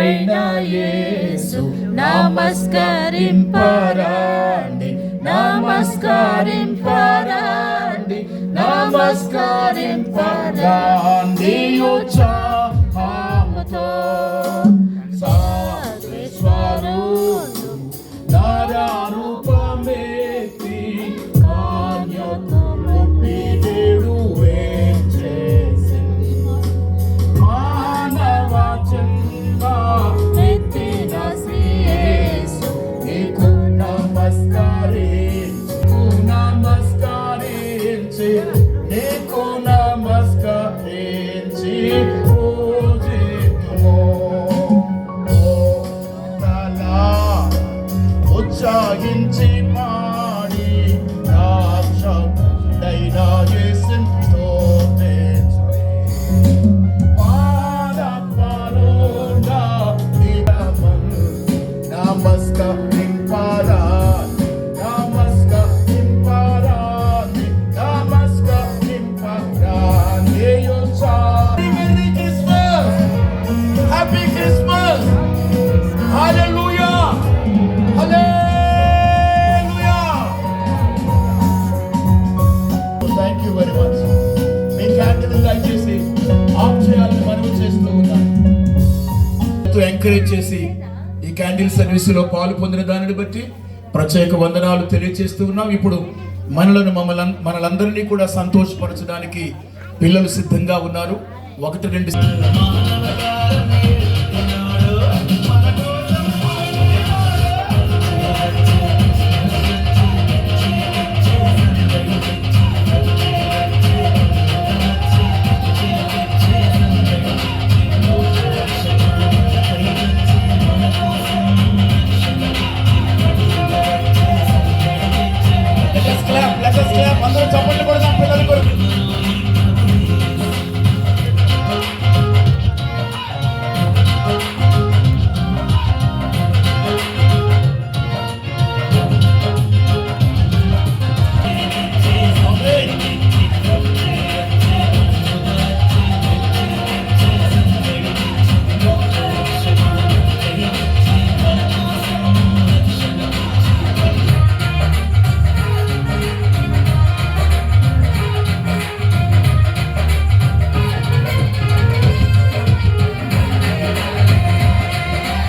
దైనా యేసు నమస్కరింపరాండి, నమస్కరింపరాండి, నమస్కరింపరాండి ఉత్సాహముతో. సర్వేశ్వరుడు నారూపమెత్తి కాన్యతో పుట్టి నేడు వేంచేసి మానవ జన్మ ఎత్తిన శ్రీ యేసు నీకు నమస్కరించి నీకు నమస్కరించి పూజితుము. ఉత్సాహించి పాడి దైనా యేసుని స్తుతించుడి. పాదపరుడా నమస్కరింపరాని, నమస్కరింపరాని, నమస్కరింపరాని. Merry Christmas, happy Christmas, hallelujah, hallelujah. Thank you very much. మీ క్యాండిల్ దయచేసి ఆఫ్ చేయాలని మనవి చేస్తూ ఉన్నాను. ఎంకరేజ్ చేసి ఈ క్యాండిల్ సర్వీస్ లో పాలు పొందిన దానిని బట్టి ప్రత్యేక వందనాలు తెలియజేస్తూ ఉన్నాం. ఇప్పుడు మనలందరినీ కూడా సంతోషపరచడానికి పిల్లలు సిద్ధంగా ఉన్నారు. 1-2 అందరూ చప్పట్లు కొడదాం.